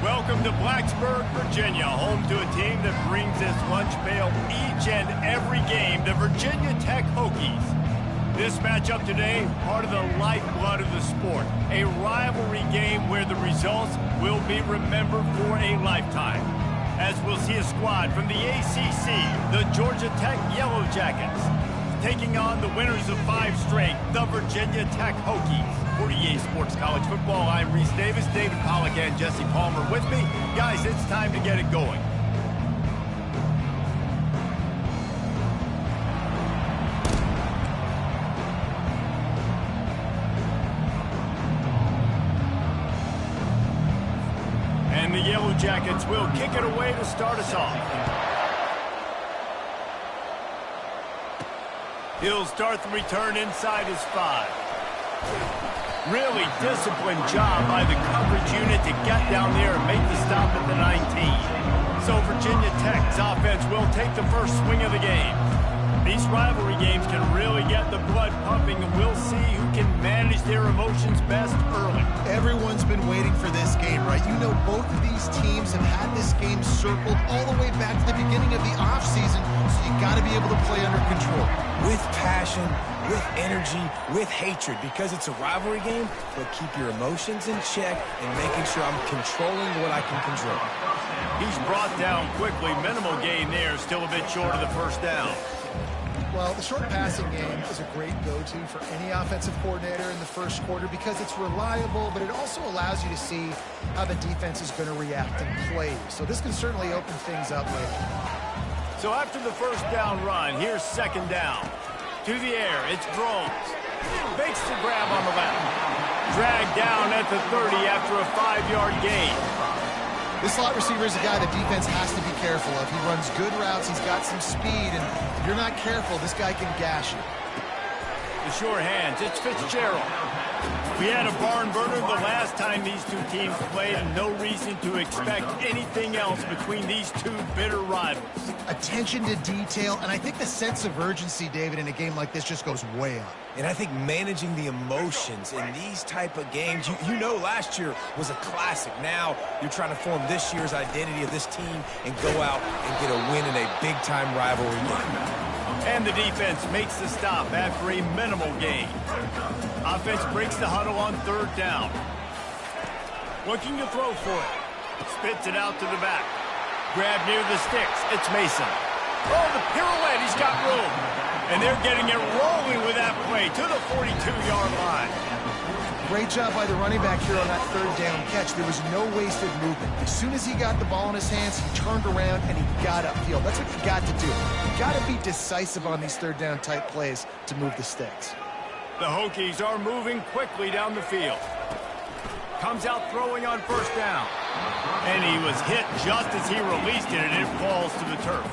Welcome to Blacksburg, Virginia, home to a team that brings this lunch pail each and every game, the Virginia Tech Hokies. This matchup today, part of the lifeblood of the sport, a rivalry game where the results will be remembered for a lifetime. As we'll see a squad from the ACC, the Georgia Tech Yellow Jackets, taking on the winners of 5 straight, the Virginia Tech Hokies. For EA Sports College Football, I'm Reese Davis, David Pollack and Jesse Palmer with me. Guys, it's time to get it going. And the Yellow Jackets will kick it away to start us off. He'll start the return inside his 5. Really disciplined job by the coverage unit to get down there and make the stop at the 19. So Virginia Tech's offense will take the first swing of the game. These rivalry games can really get the blood pumping, and we'll see who can manage their emotions best early. Everyone's been waiting for this game, right? You know, both of these teams have had this game circled all the way back to the beginning of the offseason, so you got to be able to play under control. With passion, with energy, with hatred, because it's a rivalry game, but keep your emotions in check and making sure I'm controlling what I can control. He's brought down quickly. Minimal gain there, still a bit short of the first down. Well, the short passing game is a great go-to for any offensive coordinator in the first quarter because it's reliable, but it also allows you to see how the defense is going to react and play. So this can certainly open things up later. So after the first down run, here's second down. To the air, it's Drones. Makes the grab on the left. Dragged down at the 30 after a 5-yard gain. This slot receiver is a guy the defense has to be careful of. He runs good routes, he's got some speed, and if you're not careful, this guy can gash you. The sure hands, it's Fitzgerald. We had a barn burner the last time these two teams played, and no reason to expect anything else between these two bitter rivals. Attention to detail, and I think the sense of urgency, David, in a game like this just goes way up. And I think managing the emotions in these type of games, you know last year was a classic. Now you're trying to form this year's identity of this team and go out and get a win in a big-time rivalry game. And the defense makes the stop after a minimal gain. Offense breaks the huddle on third down. Looking to throw for it. Spits it out to the back. Grab near the sticks. It's Mason. Oh, the pirouette. He's got room. And they're getting it rolling with that play to the 42-yard line. Great job by the running back here on that third down catch. There was no wasted movement. As soon as he got the ball in his hands, he turned around and he got upfield. That's what you got to do. You got to be decisive on these third down type plays to move the sticks. The Hokies are moving quickly down the field. Comes out throwing on first down. And he was hit just as he released it, and it falls to the turf.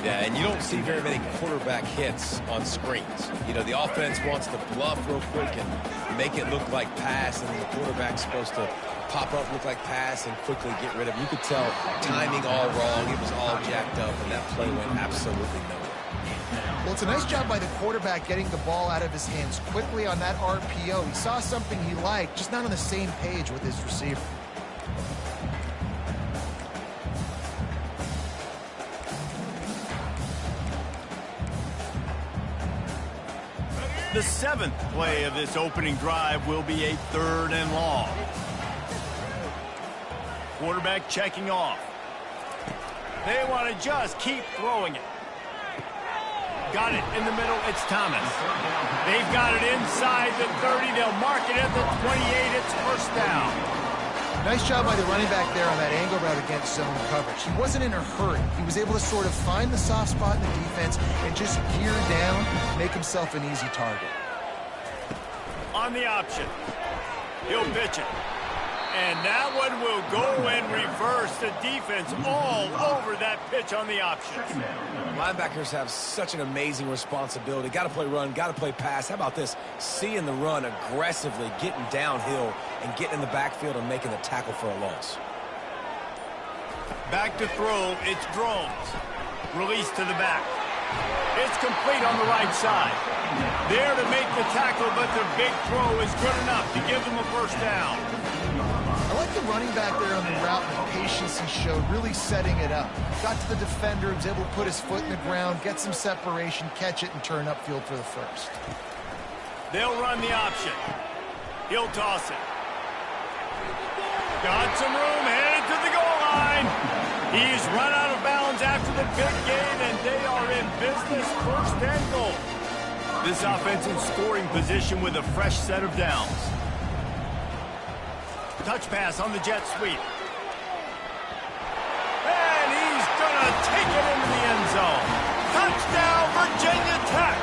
Yeah, and you don't see very many quarterback hits on screens. You know, the offense wants to bluff real quick and make it look like pass, and the quarterback's supposed to pop up, look like pass, and quickly get rid of it. You could tell timing all wrong. It was all jacked up, and that play went absolutely nowhere. Well, it's a nice job by the quarterback getting the ball out of his hands quickly on that RPO. He saw something he liked, just not on the same page with his receiver. The 7th play of this opening drive will be a 3rd and long. Quarterback checking off. They want to just keep throwing it. Got it in the middle. It's Thomas. They've got it inside the 30. They'll mark it at the 28. It's first down. Nice job by the running back there on that angle route against zone coverage. He wasn't in a hurry. He was able to sort of find the soft spot in the defense and just gear down, make himself an easy target. On the option. He'll pitch it. And that one will go and reverse. The defense all over that pitch on the option. Linebackers have such an amazing responsibility. Got to play run, got to play pass. How about this? Seeing the run aggressively, getting downhill, and getting in the backfield and making the tackle for a loss. Back to throw. It's Drones. Release to the back. It's complete on the right side. There to make the tackle, but the big throw is good enough to give them a first down. I like the running back there on the route and the patience he showed, really setting it up. Got to the defender, was able to put his foot in the ground, get some separation, catch it, and turn upfield for the first. They'll run the option. He'll toss it. Got some room, headed to the goal line. He's run out of bounds after the big gain, and they are in business, first and goal. This offense in scoring position with a fresh set of downs. Touch pass on the jet sweep. And he's going to take it into the end zone. Touchdown, Virginia Tech.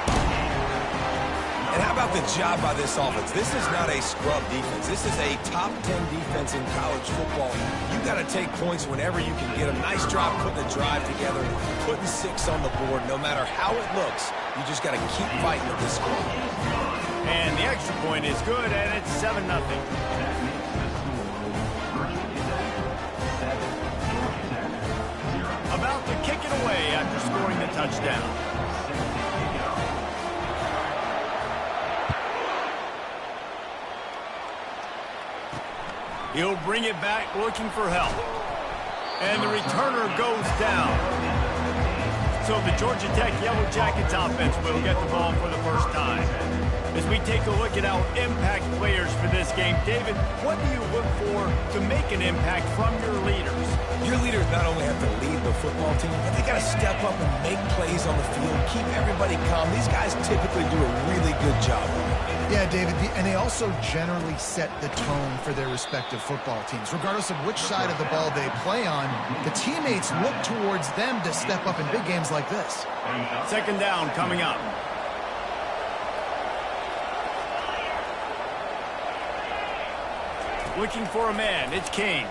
And how about the job by this offense? This is not a scrub defense. This is a top 10 defense in college football. You got to take points whenever you can get them. Nice job putting a drive together, putting 6 on the board. No matter how it looks, you just got to keep fighting with this squad. And the extra point is good, and it's 7-0. About to kick it away after scoring the touchdown. He'll bring it back looking for help. And the returner goes down. So the Georgia Tech Yellow Jackets offense will get the ball for the first time. As we take a look at our impact players for this game, David, what do you look for to make an impact from your leaders? Your leaders not only have to lead the football team, but they got to step up and make plays on the field, keep everybody calm. These guys typically do a really good job. Yeah, David, and they also generally set the tone for their respective football teams. Regardless of which side of the ball they play on, the teammates look towards them to step up in big games like this. Second down coming up. Looking for a man, it's Kane.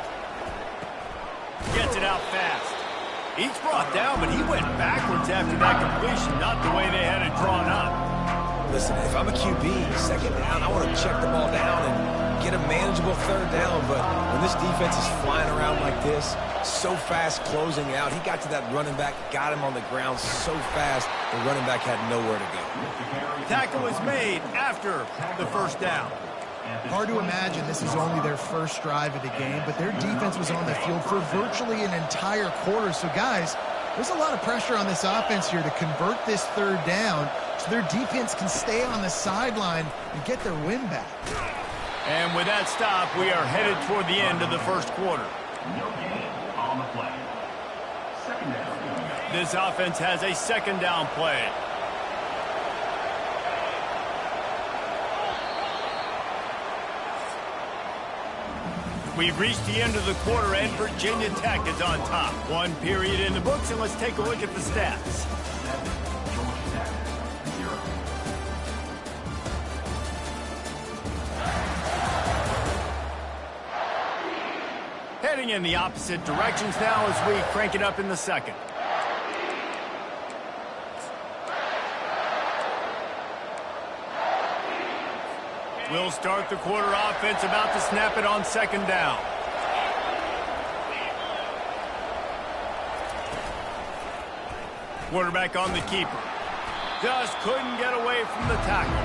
Gets it out fast. He's brought down, but he went backwards after that completion, not the way they had it drawn up. Listen, if I'm a QB, second down, I want to check the ball down and get a manageable third down. But when this defense is flying around like this, so fast closing out, he got to that running back, got him on the ground so fast, the running back had nowhere to go. Tackle was made after the first down. Hard to imagine this is only their first drive of the game, but their defense was on the field for virtually an entire quarter. So, guys, there's a lot of pressure on this offense here to convert this third down so their defense can stay on the sideline and get their win back. And with that stop, we are headed toward the end of the first quarter. This offense has a second down play. We've reached the end of the quarter, and Virginia Tech is on top. One period in the books, and let's take a look at the stats. Heading in the opposite directions now as we crank it up in the second. We'll start the quarter offense, about to snap it on second down. Quarterback on the keeper. Just couldn't get away from the tackle.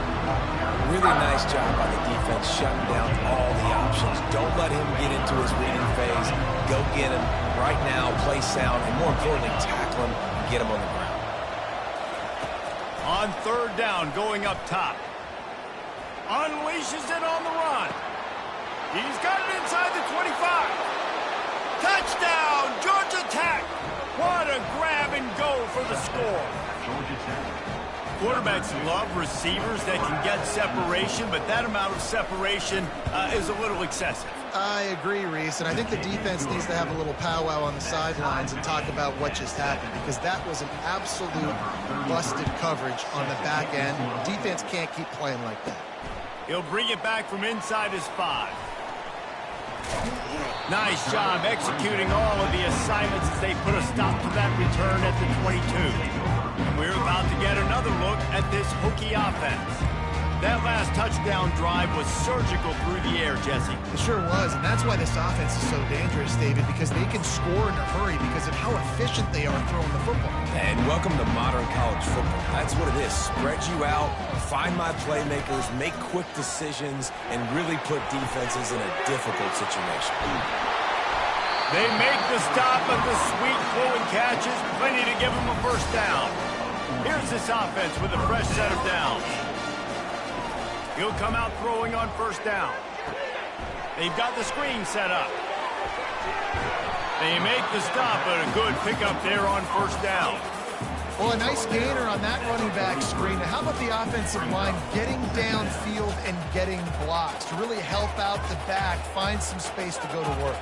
Really nice job by the defense shutting down all the options. Don't let him get into his reading phase. Go get him right now, play sound, and more importantly, tackle him and get him on the ground. On third down, going up top. Unleashes it on the run. He's got it inside the 25. Touchdown, Georgia Tech. What a grab and go for the score. Quarterbacks love receivers that can get separation, but that amount of separation is a little excessive. I agree, Reese, and I think the defense needs to have a little powwow on the sidelines and talk about what just happened, because that was an absolute busted coverage on the back end. Defense can't keep playing like that. He'll bring it back from inside his 5. Nice job executing all of the assignments as they put a stop to that return at the 22. And we're about to get another look at this Hokie offense. That last touch down drive was surgical through the air, Jesse. It sure was, and that's why this offense is so dangerous, David, because they can score in a hurry because of how efficient they are throwing the football. And welcome to modern college football. That's what it is. Spread you out, find my playmakers, make quick decisions, and really put defenses in a difficult situation. They make the stop, but the sweet flowing catch is plenty to give them a first down. Here's this offense with a fresh set of downs. He'll come out throwing on first down. They've got the screen set up. They make the stop, but a good pickup there on first down. Well, a nice gainer on that running back screen. Now, how about the offensive line getting downfield and getting blocks to really help out the back, find some space to go to work?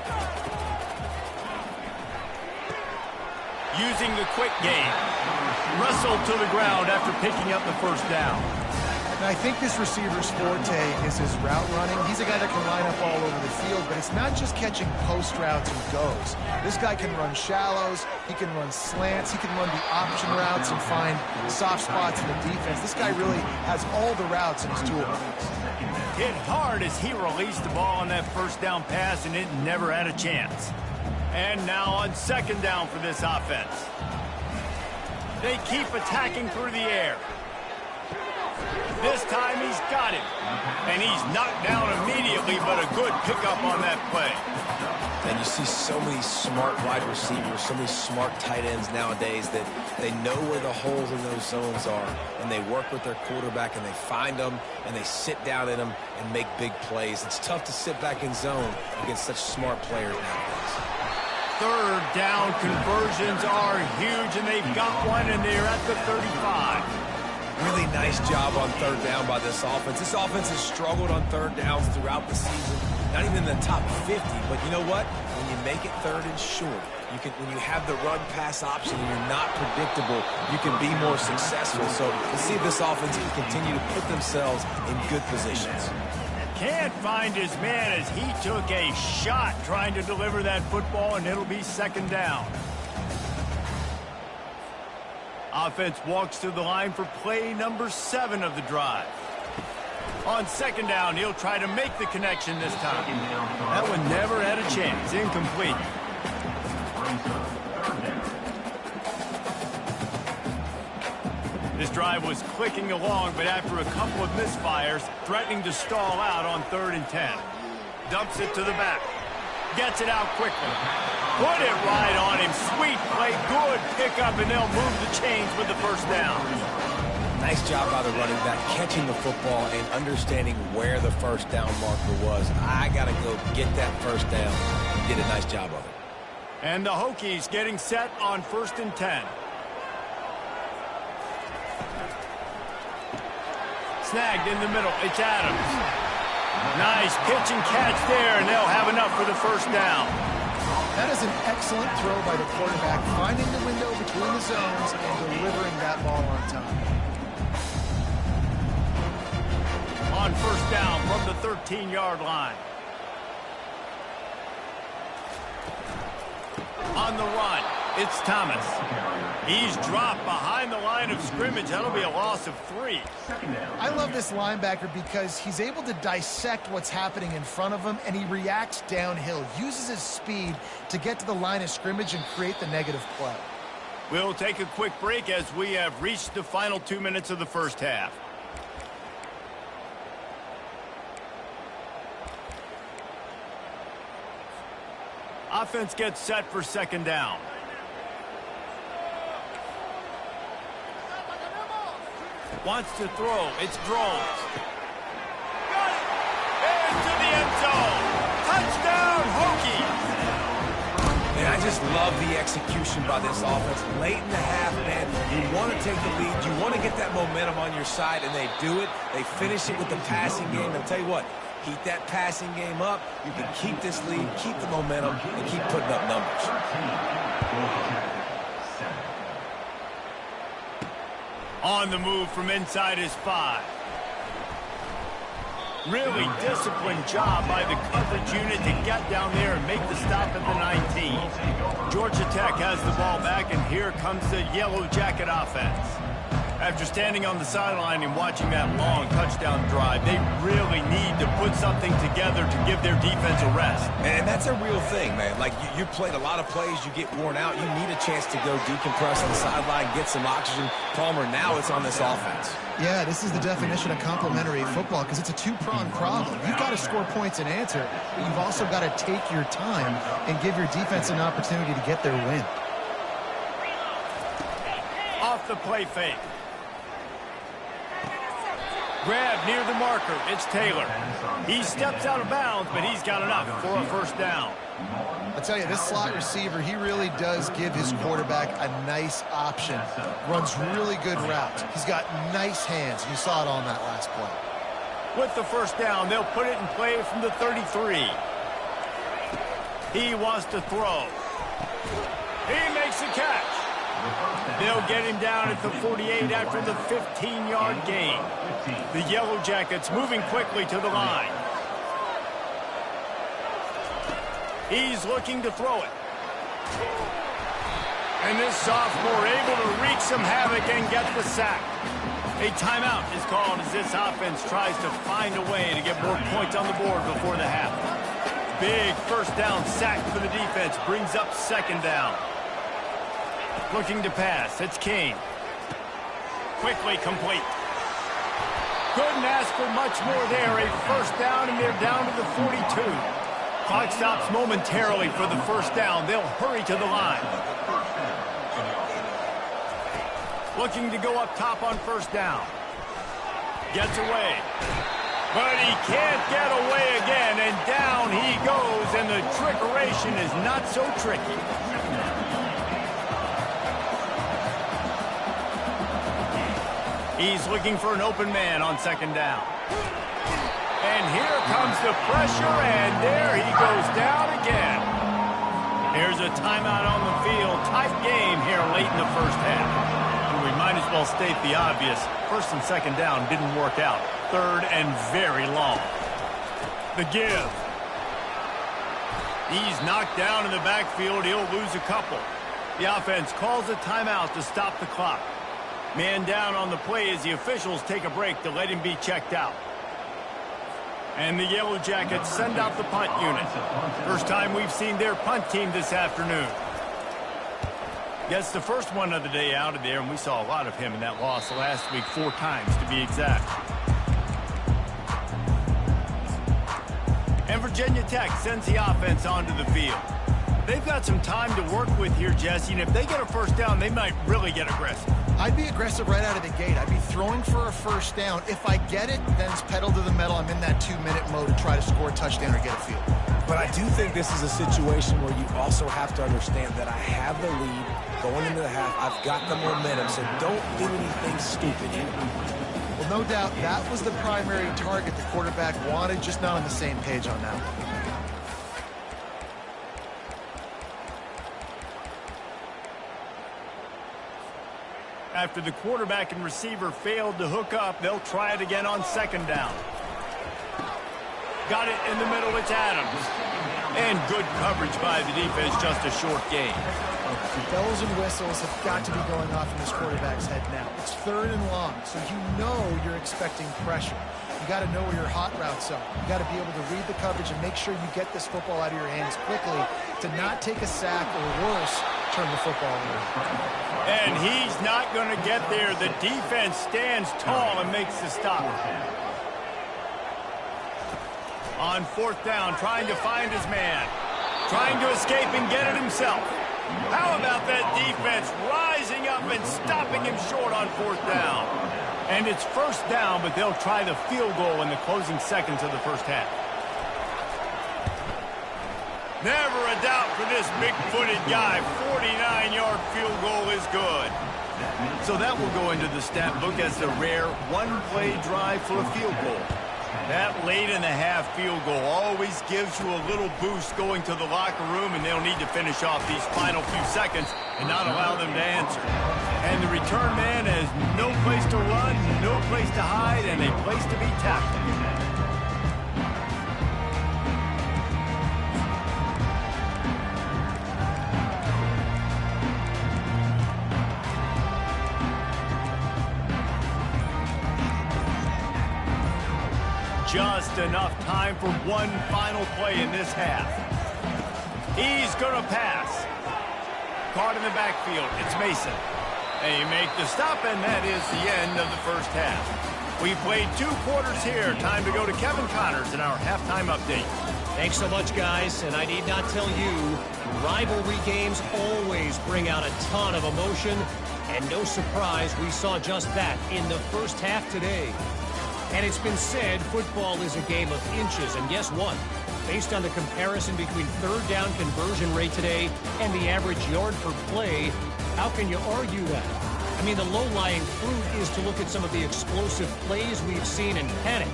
Using the quick game. Wrestled to the ground after picking up the first down. And I think this receiver's forte is his route running. He's a guy that can line up all over the field, but it's not just catching post routes and goes. This guy can run shallows, he can run slants, he can run the option routes and find soft spots in the defense. This guy really has all the routes in his toolbox. Hit hard as he released the ball on that first down pass, and it never had a chance. And now on second down for this offense. They keep attacking through the air. This time he's got him. And he's knocked down immediately, but a good pickup on that play. And you see so many smart wide receivers, so many smart tight ends nowadays that they know where the holes in those zones are, and they work with their quarterback, and they find them, and they sit down in them and make big plays. It's tough to sit back in zone against such smart players nowadays. Third down conversions are huge, and they've got one, and they're at the 35. Really nice job on third down by this offense. This offense has struggled on third downs throughout the season. Not even in the top 50, but you know what? When you make it third and short, when you have the run-pass option and you're not predictable, you can be more successful. So let's see if this offense can continue to put themselves in good positions. Can't find his man as he took a shot trying to deliver that football, and it'll be second down. Offense walks to the line for play number 7 of the drive. On second down, he'll try to make the connection this time. That one never had a chance. Incomplete. This drive was clicking along, but after a couple of misfires, threatening to stall out on 3rd and 10. Dumps it to the back. Gets it out quickly. Put it right on him. Sweet play. Good pickup, and they'll move the chains with the first down. Nice job by the running back, catching the football and understanding where the first down marker was. I got to go get that first down. He did a nice job of it. And the Hokies getting set on 1st and 10. Snagged in the middle. It's Adams. Nice pitch and catch there, and they'll have enough for the first down. That is an excellent throw by the quarterback, finding the window between the zones and delivering that ball on time. On first down from the 13-yard line. On the run, it's Thomas. He's dropped behind the line of scrimmage. That'll be a loss of 3. I love this linebacker because he's able to dissect what's happening in front of him, and he reacts downhill, uses his speed to get to the line of scrimmage and create the negative play. We'll take a quick break as we have reached the final 2 minutes of the first half. Offense gets set for second down. Wants to throw. It's Drones. Got it! Into the end zone. Touchdown, Hokies! Man, I just love the execution by this offense. Late in the half, man, you want to take the lead. You want to get that momentum on your side, and they do it. They finish it with the passing game. I'll tell you what. Keep that passing game up. You can keep this lead, keep the momentum, and keep putting up numbers. On the move from inside his 5. Really disciplined job by the coverage unit to get down there and make the stop at the 19. Georgia Tech has the ball back, and here comes the Yellow Jacket offense. After standing on the sideline and watching that long touchdown drive, they really need to put something together to give their defense a rest. And that's a real thing, man. Like, you played a lot of plays, you get worn out, you need a chance to go decompress on the sideline, get some oxygen. Palmer, now it's on this offense. Yeah, this is the definition of complementary football because it's a two-pronged problem. You've got to score points and answer, but you've also got to take your time and give your defense an opportunity to get their win. Off the play fake. Grab near the marker. It's Taylor. He steps out of bounds, but he's got enough for a first down. I'll tell you, this slot receiver, he really does give his quarterback a nice option. Runs really good routes. He's got nice hands. You saw it on that last play. With the first down, they'll put it in play from the 33. He wants to throw. He makes the catch. They'll get him down at the 48 after the 15-yard gain. The Yellow Jackets moving quickly to the line. He's looking to throw it. And this sophomore able to wreak some havoc and get the sack. A timeout is called as this offense tries to find a way to get more points on the board before the half. Big first down sack for the defense brings up second down. Looking to pass. It's King. Quickly complete. Couldn't ask for much more there. A first down, and they're down to the 42. Clock stops momentarily for the first down. They'll hurry to the line. Looking to go up top on first down. Gets away. But he can't get away again, and down he goes, and the trickeration is not so tricky. He's looking for an open man on second down. And here comes the pressure, and there he goes down again. Here's a timeout on the field. Tight game here late in the first half. And we might as well state the obvious. First and second down didn't work out. Third and very long. The give. He's knocked down in the backfield. He'll lose a couple. The offense calls a timeout to stop the clock. Man down on the play as the officials take a break to let him be checked out. And the Yellow Jackets send out the punt unit. First time we've seen their punt team this afternoon. Gets the first one of the day out of there, and we saw a lot of him in that loss last week, 4 times to be exact. And Virginia Tech sends the offense onto the field. They've got some time to work with here, Jesse, and if they get a first down, they might really get aggressive. I'd be aggressive right out of the gate. I'd be throwing for a first down. If I get it, then it's pedal to the metal. I'm in that 2-minute mode to try to score a touchdown or get a field. But I do think this is a situation where you also have to understand that I have the lead going into the half. I've got the momentum, so don't do anything stupid here. Well, no doubt that was the primary target the quarterback wanted, just not on the same page on that one. After the quarterback and receiver failed to hook up, they'll try it again on second down. Got it in the middle, it's Adams. And good coverage by the defense, just a short gain. The bells and whistles have got to be going off in this quarterback's head now. It's third and long, so you know you're expecting pressure. You got to know where your hot routes are. You got to be able to read the coverage and make sure you get this football out of your hands quickly to not take a sack or worse, turn the football over. And he's not going to get there. The defense stands tall and makes the stop. On fourth down, trying to find his man. Trying to escape and get it himself. How about that defense rising up and stopping him short on fourth down? And it's first down, but they'll try the field goal in the closing seconds of the first half. Never a doubt for this big-footed guy. 49-yard field goal is good. So that will go into the stat book as the rare one-play drive for a field goal. That late-in-the-half field goal always gives you a little boost going to the locker room, and they'll need to finish off these final few seconds and not allow them to answer. And the return man has no place to run, no place to hide, and a place to be tackled. just enough time for one final play in this half. He's going to pass. Caught in the backfield. It's Mason. They make the stop, and that is the end of the first half. We played 2 quarters here. Time to go to Kevin Connors in our halftime update. Thanks so much, guys. And I need not tell you, rivalry games always bring out a ton of emotion. And no surprise, we saw just that in the first half today. And it's been said, football is a game of inches. And guess what? Based on the comparison between third down conversion rate today and the average yard per play, how can you argue that? I mean, the low-lying fruit is to look at some of the explosive plays we've seen and panic.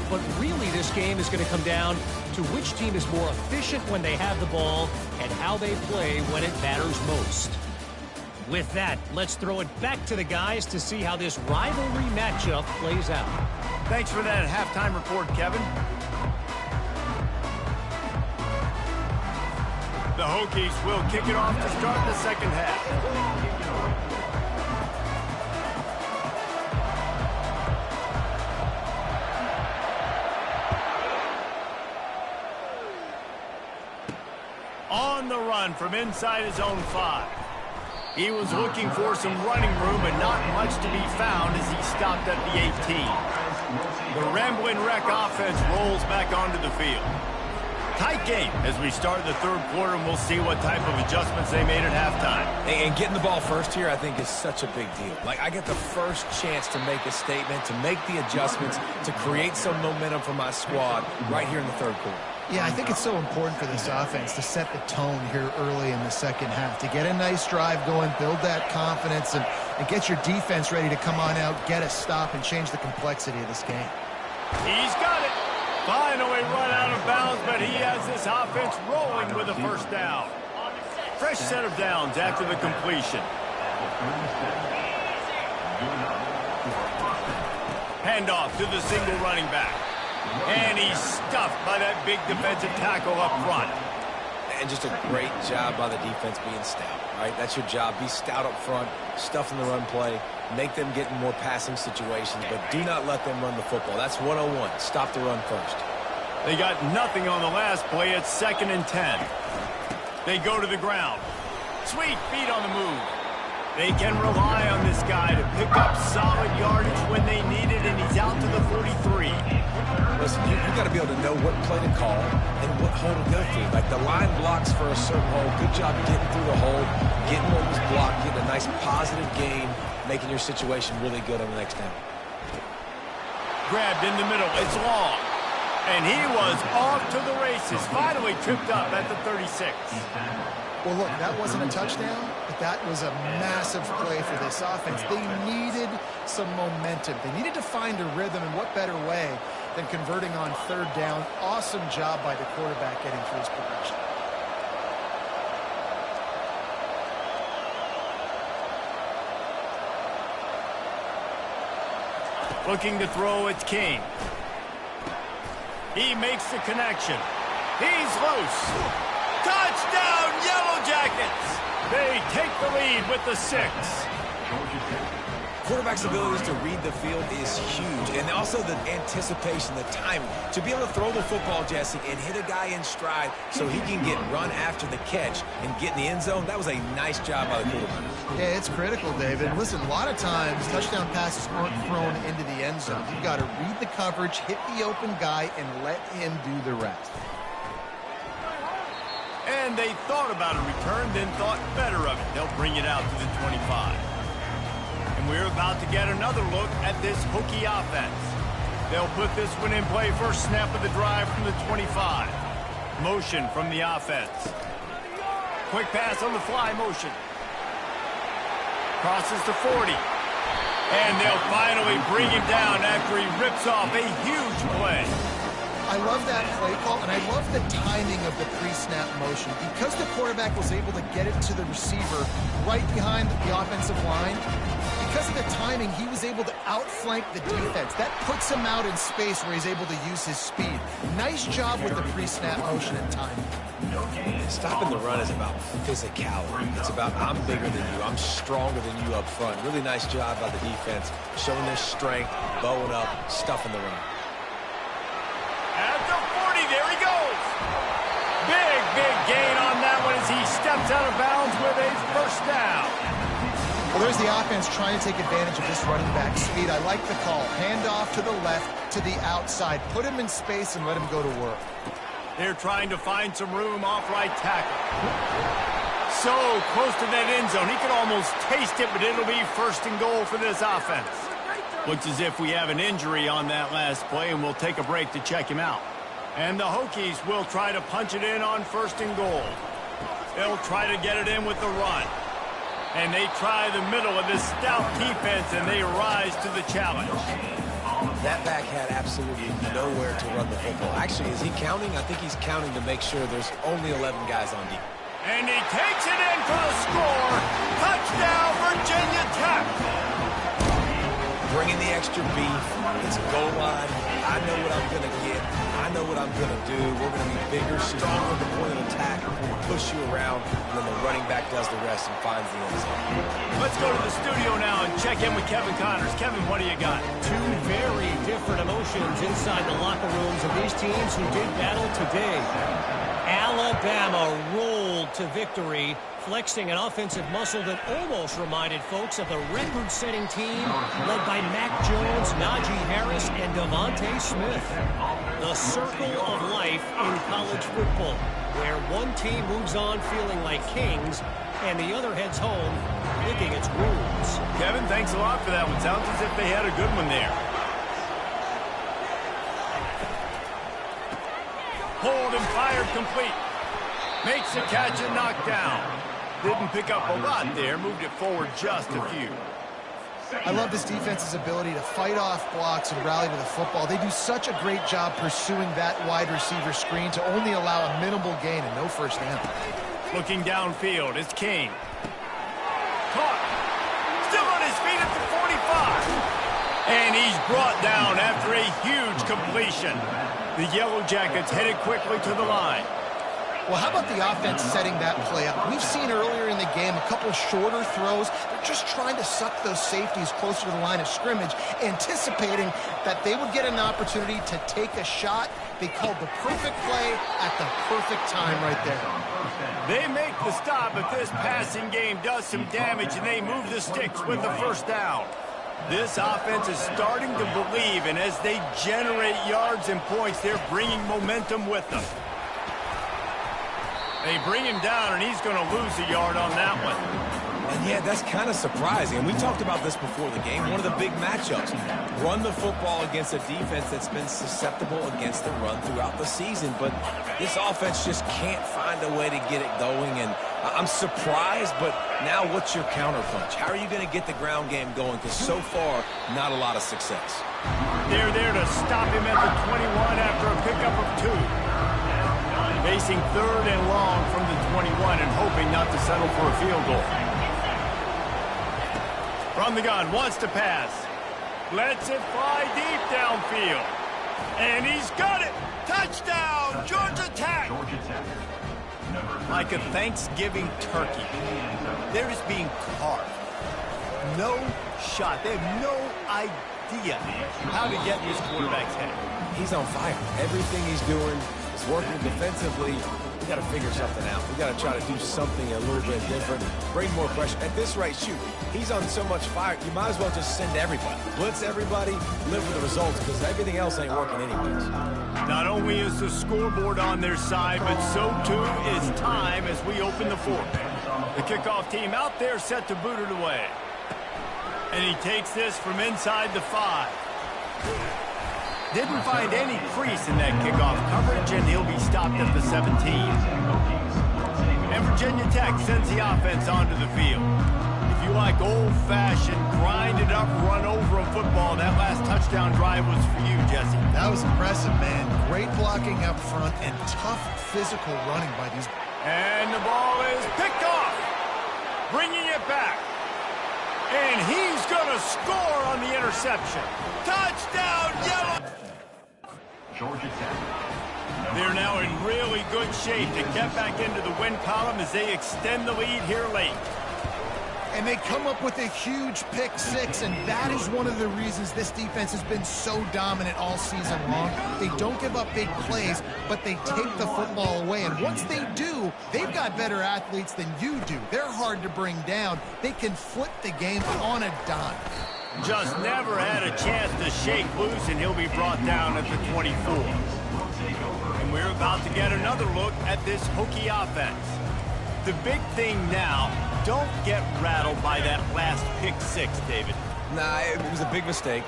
But really, this game is going to come down to which team is more efficient when they have the ball and how they play when it matters most. With that, let's throw it back to the guys to see how this rivalry matchup plays out. Thanks for that halftime report, Kevin. The Hokies will kick it off to start the second half. On the run from inside his own 5. He was looking for some running room, but not much to be found as he stopped at the 18. The Ramblin' Wreck offense rolls back onto the field. Tight game as we start the third quarter, and we'll see what type of adjustments they made at halftime. And getting the ball first here, I think, is such a big deal. Like, I get the first chance to make a statement, to make the adjustments, to create some momentum for my squad right here in the third quarter. Yeah, I think it's so important for this offense to set the tone here early in the second half, to get a nice drive going, build that confidence, and get your defense ready to come on out, get a stop, and change the complexity of this game. He's got it. Finally run out of bounds, but he has this offense rolling with a first down. Fresh set of downs after the completion. Handoff to the single running back. And he's stuffed by that big defensive tackle up front. And just a great job by the defense being stout, right? That's your job. Be stout up front, stuff in the run play, make them get in more passing situations, but do not let them run the football. That's 101. Stop the run first. They got nothing on the last play. It's 2nd and 10. They go to the ground. Sweet feet on the move. They can rely on this guy to pick up solid yardage when they need it, and he's out to the 43. Listen, you got to be able to know what play to call and what hole to go through. Like, the line blocks for a certain hole. Good job getting through the hole, getting what was blocked, getting a nice positive gain, making your situation really good on the next down. Grabbed in the middle. It's long. And he was off to the races. Finally tripped up at the 36. Well, look, that wasn't a touchdown, but that was a massive play for this offense. They needed some momentum. They needed to find a rhythm, and what better way than converting on third down. Awesome job by the quarterback getting through his progression. Looking to throw, it's King. He makes the connection. He's loose. Touchdown, Yellow Jackets! They take the lead with the 6. Quarterback's abilities to read the field is huge, and also the anticipation, the timing. To be able to throw the football, Jesse, and hit a guy in stride so he can get run after the catch and get in the end zone, that was a nice job by the quarterback. Yeah, it's critical, David. Listen, a lot of times touchdown passes aren't thrown into the end zone. You've got to read the coverage, hit the open guy, and let him do the rest. And they thought about a return, then thought better of it. They'll bring it out to the 25. And we're about to get another look at this Hokie offense. They'll put this one in play. First snap of the drive from the 25. Motion from the offense. Quick pass on the fly motion. Crosses to 40. And they'll finally bring him down after he rips off a huge play. I love that play call, and I love the timing of the pre-snap motion. Because the quarterback was able to get it to the receiver right behind the offensive line, because of the timing, he was able to outflank the defense. That puts him out in space where he's able to use his speed. Nice job with the pre-snap motion and timing. Stopping the run is about physicality. It's about, I'm bigger than you, I'm stronger than you up front. Really nice job by the defense, showing their strength, bowing up, stuffing the run. big gain on that one as he steps out of bounds with a first down. Well, there's the offense trying to take advantage of this running back speed. I like the call. Hand off to the left, to the outside. Put him in space and let him go to work. They're trying to find some room off right tackle. So close to that end zone. He could almost taste it, but it'll be first and goal for this offense. Looks as if we have an injury on that last play, and we'll take a break to check him out. And the Hokies will try to punch it in on first and goal. They'll try to get it in with the run. And they try the middle of this stout defense, and they rise to the challenge. That back had absolutely nowhere to run the football. Actually, is he counting? I think he's counting to make sure there's only 11 guys on deep. And he takes it in for the score. Touchdown, Virginia Tech. Bringing the extra beef. It's goal line. I know what I'm going to get. I know what I'm going to do. We're going to be bigger, stronger at the point of attack. We'll push you around, and then the running back does the rest and finds the end zone. Let's go to the studio now and check in with Kevin Connors. Kevin, what do you got? Two very different emotions inside the locker rooms of these teams who did battle today. Alabama rolled to victory, flexing an offensive muscle that almost reminded folks of the record-setting team led by Mac Jones, Najee Harris, and Devontae Smith. The circle of life in college football, where one team moves on feeling like kings and the other heads home licking its wounds. Kevin, thanks a lot for that one. Sounds as if they had a good one there. Hold and fired complete. Makes the catch and knocked down. Didn't pick up a lot there. Moved it forward just a few. I love this defense's ability to fight off blocks and rally to the football. They do such a great job pursuing that wide receiver screen to only allow a minimal gain and no first down. Looking downfield, it's King. Caught. Still on his feet at the 45. And he's brought down after a huge completion. The Yellow Jackets headed quickly to the line. Well, how about the offense setting that play up? We've seen earlier in the game a couple shorter throws. They're just trying to suck those safeties closer to the line of scrimmage, anticipating that they would get an opportunity to take a shot. They called the perfect play at the perfect time right there. They make the stop, but this passing game does some damage, and they move the sticks with the first down. This offense is starting to believe, and as they generate yards and points, they're bringing momentum with them. They bring him down, and he's going to lose a yard on that one. And yeah, that's kind of surprising. And we talked about this before the game. One of the big matchups. Run the football against a defense that's been susceptible against the run throughout the season. But this offense just can't find a way to get it going. And I'm surprised, but now what's your counterpunch? How are you going to get the ground game going? Because so far, not a lot of success. They're there to stop him at the 21 after a pickup of 2. Facing third and long from the 21 and hoping not to settle for a field goal. From the gun, wants to pass. Lets it fly deep downfield. And he's got it. Touchdown, Georgia Tech. Like a Thanksgiving turkey. They're just being carved. No shot. They have no idea how to get in this quarterback's head. He's on fire. Everything he's doing is working defensively. We got to figure something out. We got to try to do something a little bit different. Bring more pressure. At this rate, shoot, he's on so much fire, you might as well just send everybody. Blitz everybody, live with the results, because everything else ain't working anyways. Not only is the scoreboard on their side, but so too is time as we open the fourth. The kickoff team out there set to boot it away. And he takes this from inside the 5. Didn't find any crease in that kickoff coverage, and he'll be stopped at the 17. And Virginia Tech sends the offense onto the field. If you like old-fashioned, grind-it-up, run-over of football, that last touchdown drive was for you, Jesse. That was impressive, man. Great blocking up front and tough physical running by these. And the ball is picked off, bringing it back. And he's going to score on the interception. Touchdown, Yellow! Georgia Tech. They're now in really good shape to get back into the win column as they extend the lead here late. And they come up with a huge pick-6, and that is one of the reasons this defense has been so dominant all season long. They don't give up big plays, but they take the football away. And once they do, they've got better athletes than you do. They're hard to bring down. They can flip the game on a dime. Just never had a chance to shake loose, and he'll be brought down at the 24. And we're about to get another look at this Hokie offense. The big thing now, don't get rattled by that last pick-6, David. Nah, it was a big mistake.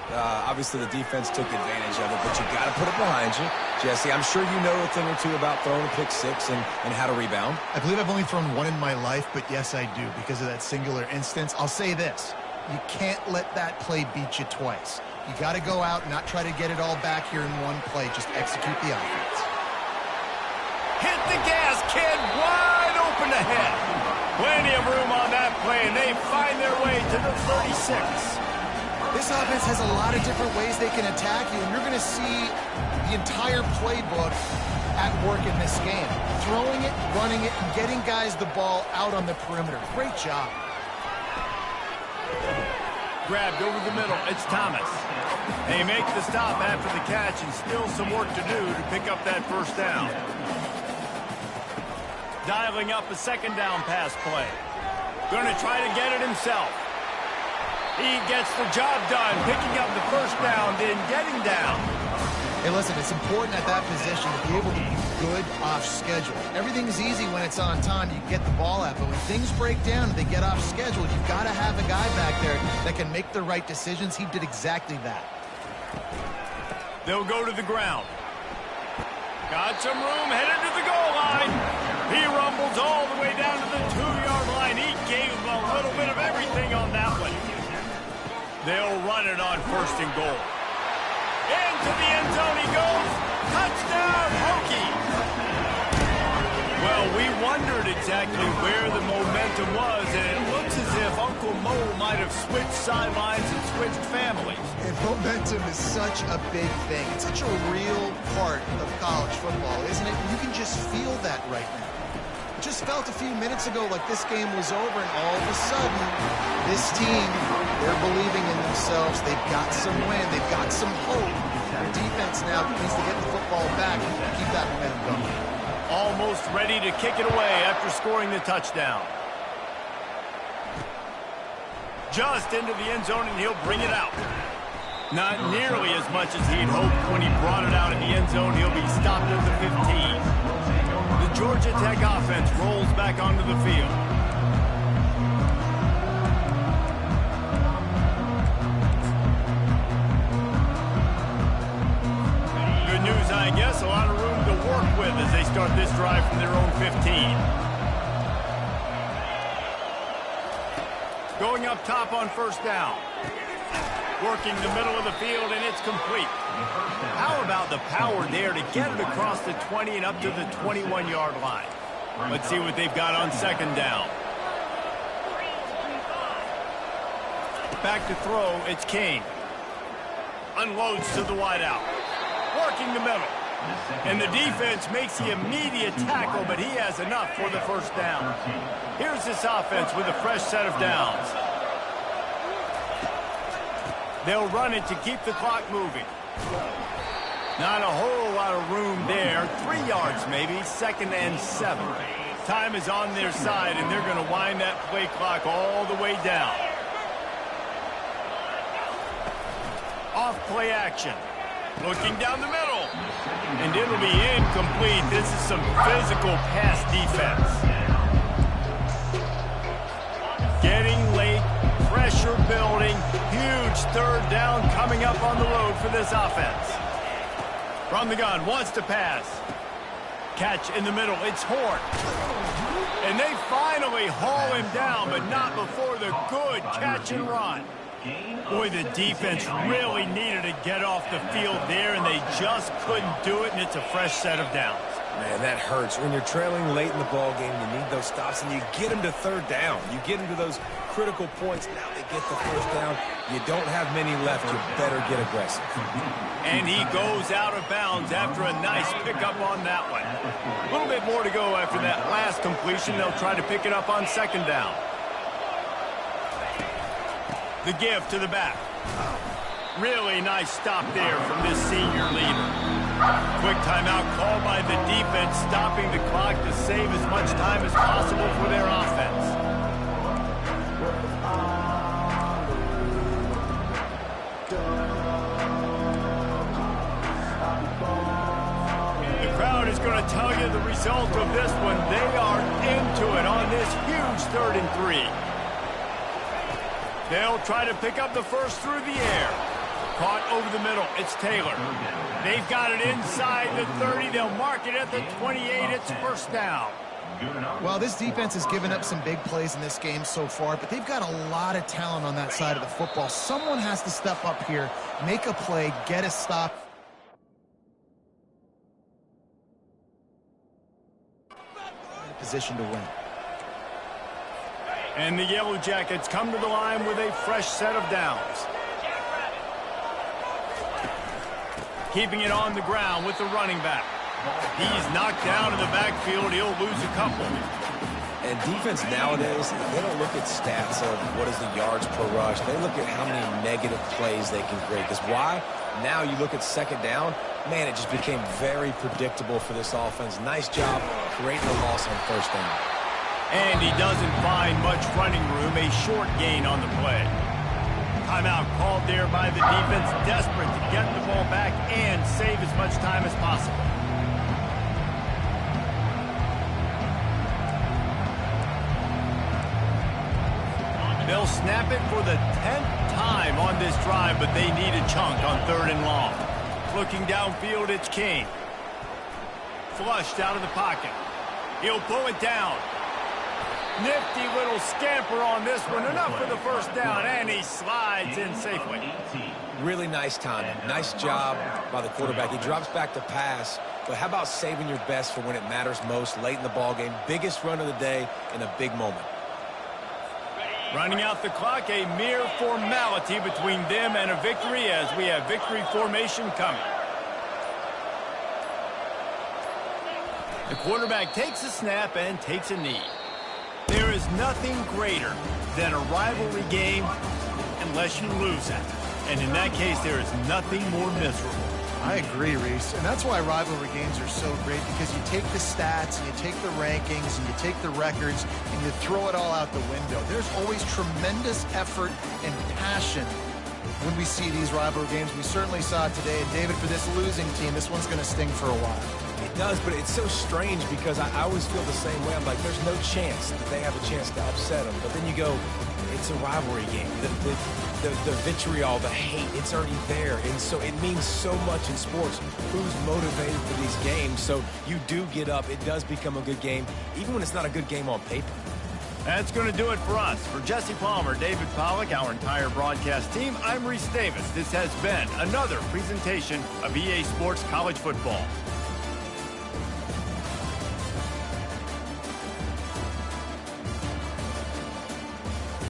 Obviously, the defense took advantage of it, but you got to put it behind you. Jesse, I'm sure you know a thing or two about throwing a pick-6 and how to rebound. I believe I've only thrown one in my life, but yes, I do, because of that singular instance. I'll say this. You can't let that play beat you twice. You got to go out and not try to get it all back here in one play. Just execute the offense. Hit the gas, kid. Wide open ahead. Plenty of room on that play, and they find their way to the 36. This offense has a lot of different ways they can attack you, and you're going to see the entire playbook at work in this game. Throwing it, running it, and getting guys the ball out on the perimeter. Great job. Grabbed over the middle. It's Thomas. They make the stop after the catch, and still some work to do to pick up that first down. Dialing up a second down pass play. Going to try to get it himself. He gets the job done, picking up the first down, then getting down. Hey, listen, it's important at that position to be able to be good off schedule. Everything's easy when it's on time. You get the ball out, but when things break down and they get off schedule, you've got to have a guy back there that can make the right decisions. He did exactly that. They'll go to the ground. Got some room, headed to the goal line. He rumbles all the way down to the 2-yard line. He gave him a little bit of everything on that one. They'll run it on first and goal. Into the end zone he goes. Touchdown, Hokie. Well, we wondered exactly where the momentum was, and it looks as if Uncle Mo might have switched sidelines and switched families. And momentum is such a big thing. It's such a real part of college football, isn't it? You can just feel that right now. It just felt a few minutes ago like this game was over, and all of a sudden, this team, they're believing in themselves. They've got some wind. They've got some hope. Their defense now needs to get the football back and keep that momentum going. Almost ready to kick it away after scoring the touchdown. Just into the end zone, and he'll bring it out. Not nearly as much as he'd hoped when he brought it out in the end zone. He'll be stopped at the 15. The Georgia Tech offense rolls back onto the field. Good news, I guess. A lot of room to work with as they start this drive from their own 15. Going up top on first down. Working the middle of the field, and it's complete. How about the power there to get it across the 20 and up to the 21-yard line? Let's see what they've got on second down. Back to throw, it's Kane. Unloads to the wideout. Working the middle. And the defense makes the immediate tackle, but he has enough for the first down. Here's this offense with a fresh set of downs. They'll run it to keep the clock moving. Not a whole lot of room there. 3 yards maybe, second and 7. Time is on their side, and they're going to wind that play clock all the way down. Off play action. Looking down the middle. And it'll be incomplete. This is some physical pass defense. Getting late. Pressure building. Huge third down coming up on the road for this offense. From the gun, wants to pass. Catch in the middle. It's Horn. And they finally haul him down, but not before the good catch and run. Boy, the defense really needed to get off the field there, and they just couldn't do it, and it's a fresh set of downs. Man, that hurts. When you're trailing late in the ball game, you need those stops, and you get them to third down. You get them to those critical points. Now they get the first down. You don't have many left. You better get aggressive. And he goes out of bounds after a nice pickup on that one. A little bit more to go after that last completion. They'll try to pick it up on second down. The give to the back. Really nice stop there from this senior leader. Quick timeout called by the defense, stopping the clock to save as much time as possible for their offense. The crowd is going to tell you the result of this one. They are into it on this huge 3rd and 3. They'll try to pick up the first through the air. Caught over the middle. It's Taylor. They've got it inside the 30. They'll mark it at the 28. It's first down. Well, this defense has given up some big plays in this game so far, but they've got a lot of talent on that side of the football. Someone has to step up here, make a play, get a stop. In a position to win. And the Yellow Jackets come to the line with a fresh set of downs. Keeping it on the ground with the running back. He's knocked down in the backfield. He'll lose a couple. And defense nowadays, they don't look at stats of what is the yards per rush. They look at how many negative plays they can create. Because why? Now you look at second down, man, it just became very predictable for this offense. Nice job creating a loss on first down. And he doesn't find much running room. A short gain on the play. Timeout called there by the defense, desperate to get the ball back and save as much time as possible. They'll snap it for the 10th time on this drive, but they need a chunk on 3rd and long. Looking downfield, it's King. Flushed out of the pocket. He'll pull it down. Nifty little scamper on this one. Enough for the first down, and he slides in safely. Really nice timing. Nice job by the quarterback. He drops back to pass, but how about saving your best for when it matters most, late in the ballgame? Biggest run of the day in a big moment. Running out the clock, a mere formality between them and a victory as we have victory formation coming. The quarterback takes a snap and takes a knee. There is nothing greater than a rivalry game unless you lose it. And in that case, there is nothing more miserable. I agree, Reese. And that's why rivalry games are so great, because you take the stats and you take the rankings and you take the records and you throw it all out the window. There's always tremendous effort and passion when we see these rivalry games. We certainly saw it today. And David, for this losing team, this one's going to sting for a while. It does, but it's so strange because I always feel the same way. I'm like, there's no chance that they have a chance to upset them. But then you go, it's a rivalry game. The vitriol, the hate, it's already there. And so it means so much in sports. Who's motivated for these games? So you do get up. It does become a good game, even when it's not a good game on paper. That's going to do it for us. For Jesse Palmer, David Pollack, our entire broadcast team, I'm Reese Davis. This has been another presentation of EA Sports College Football.